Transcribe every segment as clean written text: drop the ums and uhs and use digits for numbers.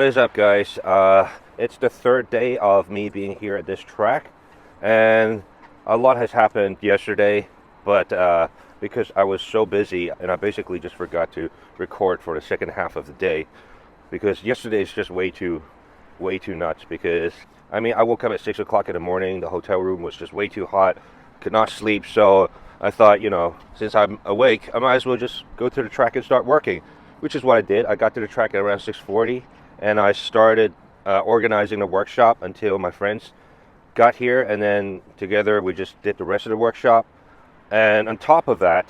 is up, guys? It's the third day of me being here at this track, and a lot has happened yesterday, but because I was so busy and I basically just forgot to record for the second half of the day, because yesterday is just way too nuts. Because I woke up at 6 o'clock in the morning. The hotel room was just way too hot, could not sleep. So I thought, since I'm awake, I might as well just go to the track and start working, which is what I did. I got to the track at around 6:40, and I started organizing the workshop until my friends got here, and then together we just did the rest of the workshop. And on top of that,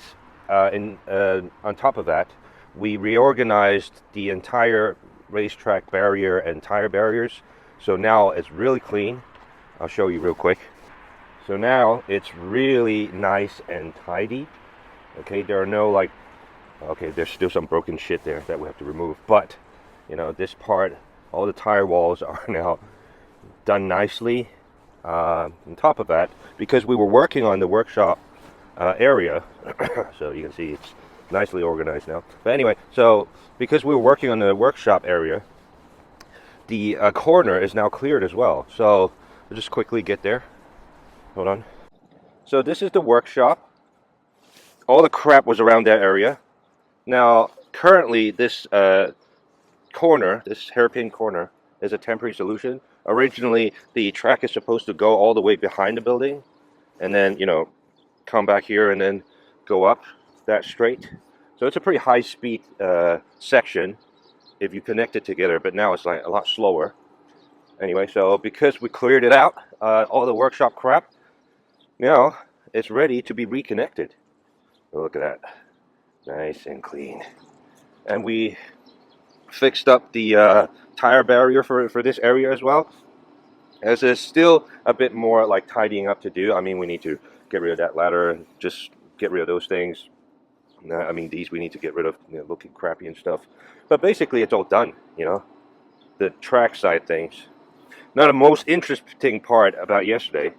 we reorganized the entire racetrack barrier and tire barriers. So now it's really clean. I'll show you real quick. So now it's really nice and tidy. Okay, there are no there's still some broken shit there that we have to remove, but this part, all the tire walls are now done nicely. On top of that, because we were working on the workshop area, so you can see it's nicely organized now. But anyway, so because we were working on the workshop area, the corner is now cleared as well. So we'll just quickly get there. Hold on. So this is the workshop. All the crap was around that area. Now, currently, this corner, this hairpin corner, is a temporary solution. Originally, the track is supposed to go all the way behind the building, and then, come back here and then go up that straight. So it's a pretty high-speed section if you connect it together, but now it's like a lot slower. Anyway, so because we cleared it out, all the workshop crap, now it's ready to be reconnected. Look at that. Nice and clean. And we fixed up the tire barrier for this area as well, as there's still a bit more like tidying up to do. We need to get rid of that ladder and just get rid of those things. These we need to get rid of, looking crappy and stuff. But basically it's all done, the track side things. Now the most interesting part about yesterday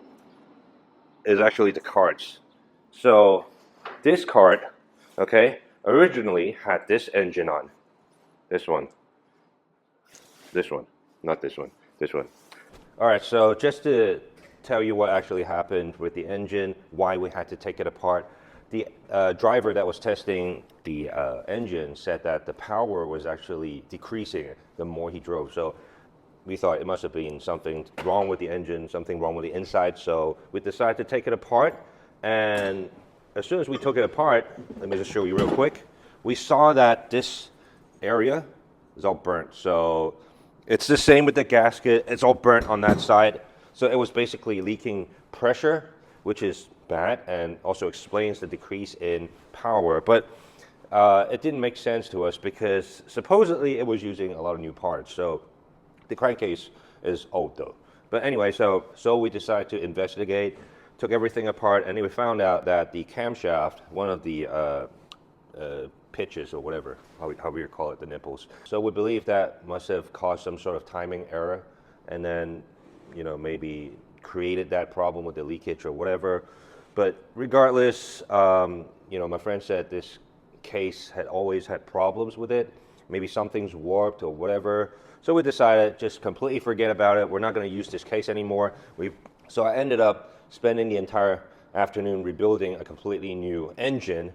is actually the carts. So this cart, okay, originally had this engine on. This one, not this one, this one. All right, so just to tell you what actually happened with the engine, why we had to take it apart. The driver that was testing the engine said that the power was actually decreasing the more he drove. So we thought it must have been something wrong with the engine, something wrong with the inside. So we decided to take it apart. And as soon as we took it apart, let me just show you real quick. We saw that this area is all burnt. So it's the same with the gasket. It's all burnt on that side. So it was basically leaking pressure, which is bad, and also explains the decrease in power. But it didn't make sense to us because supposedly it was using a lot of new parts. So the crankcase is old though. But anyway, so we decided to investigate, took everything apart, and we found out that the camshaft, one of the pitches or whatever, how we call it, the nipples. So we believe that must have caused some sort of timing error, and then maybe created that problem with the leakage or whatever. But regardless, my friend said this case had always had problems with it. Maybe something's warped or whatever. So we decided just completely forget about it. We're not going to use this case anymore. So I ended up spending the entire afternoon rebuilding a completely new engine,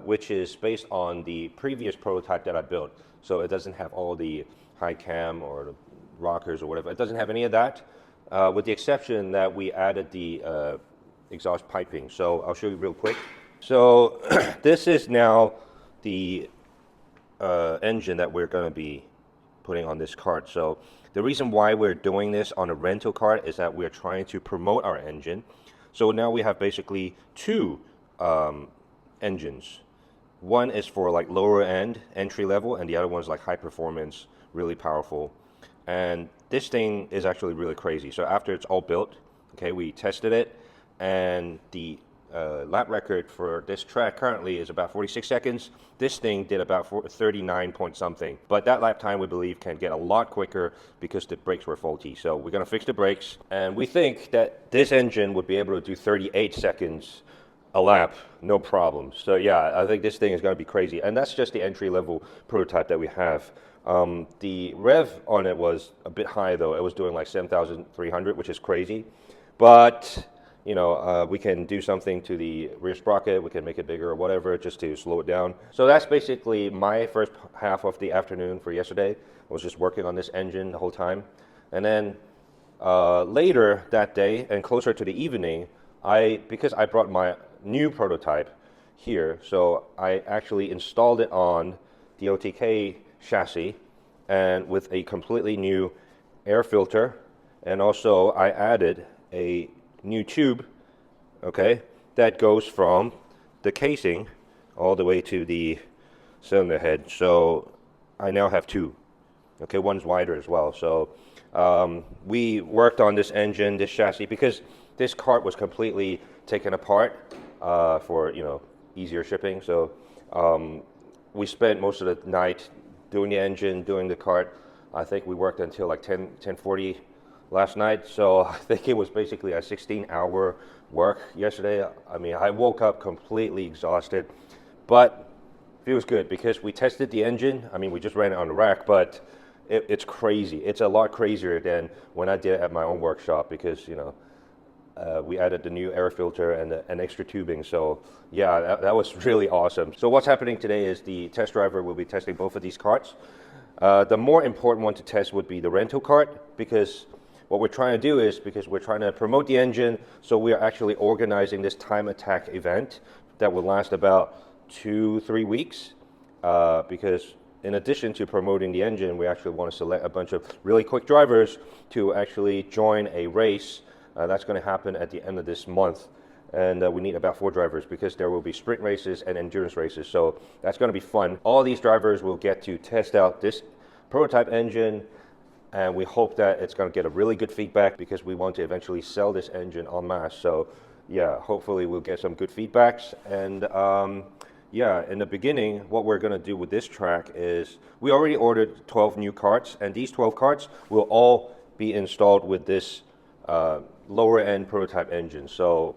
which is based on the previous prototype that I built. So it doesn't have all the high cam or the rockers or whatever. It doesn't have any of that, with the exception that we added the exhaust piping. So I'll show you real quick. So this is now the engine that we're going to be putting on this cart. So the reason why we're doing this on a rental cart is that we're trying to promote our engine. So now we have basically two engines. One is for like lower end, entry level, and the other one is like high performance, really powerful. And this thing is actually really crazy. So after it's all built, okay, we tested it, and the lap record for this track currently is about 46 seconds. This thing did about 39 point something. But that lap time, we believe, can get a lot quicker because the brakes were faulty. So we're going to fix the brakes. And we think that this engine would be able to do 38 seconds a lap, no problem. So yeah, I think this thing is going to be crazy. And that's just the entry-level prototype that we have. The rev on it was a bit high though. It was doing like 7,300, which is crazy. But we can do something to the rear sprocket. We can make it bigger or whatever, just to slow it down. So that's basically my first half of the afternoon for yesterday. I was just working on this engine the whole time, and then later that day and closer to the evening, because I brought my new prototype here, so I actually installed it on the OTK chassis and with a completely new air filter, and also I added a new tube, okay, that goes from the casing all the way to the cylinder head. So I now have two. Okay, one's wider as well. So we worked on this engine, this chassis, because this cart was completely taken apart for easier shipping. So we spent most of the night doing the engine, doing the cart. I think we worked until like 10:40 last night. So I think it was basically a 16-hour work yesterday. I mean, I woke up completely exhausted, but it feels good because we tested the engine. I mean, we just ran it on the rack, but it's crazy. It's a lot crazier than when I did it at my own workshop because, we added the new air filter and extra tubing. So yeah, that was really awesome. So what's happening today is the test driver will be testing both of these carts. The more important one to test would be the rental cart, because what we're trying to do is, because we're trying to promote the engine, so we are actually organizing this time attack event that will last about 2-3 weeks, because in addition to promoting the engine, we actually want to select a bunch of really quick drivers to actually join a race that's going to happen at the end of this month. And we need about 4 drivers because there will be sprint races and endurance races. So that's going to be fun. All these drivers will get to test out this prototype engine, and we hope that it's going to get a really good feedback because we want to eventually sell this engine en masse. So yeah, hopefully we'll get some good feedbacks. And yeah, in the beginning, what we're going to do with this track is we already ordered 12 new carts, and these 12 carts will all be installed with this lower end prototype engine. So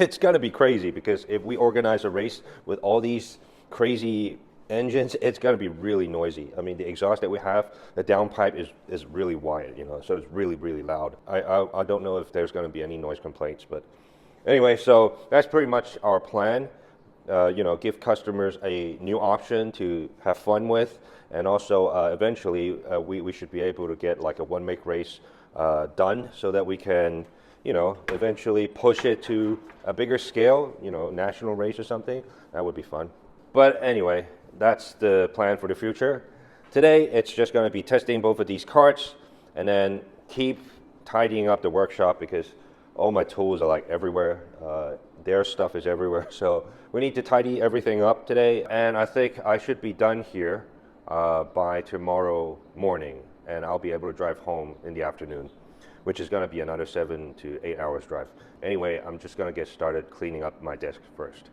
it's going to be crazy because if we organize a race with all these crazy engines, it's going to be really noisy. I mean, the exhaust that we have, the downpipe is really wide, so it's really, really loud. I don't know if there's going to be any noise complaints, but anyway, so that's pretty much our plan. Give customers a new option to have fun with, and also eventually we should be able to get like a one-make race done so that we can eventually push it to a bigger scale, national race or something. That would be fun. But anyway, that's the plan for the future. Today, it's just going to be testing both of these carts and then keep tidying up the workshop because all my tools are like everywhere. Their stuff is everywhere. So we need to tidy everything up today. And I think I should be done here by tomorrow morning. And I'll be able to drive home in the afternoon, which is going to be another 7 to 8 hours drive. Anyway, I'm just going to get started cleaning up my desk first.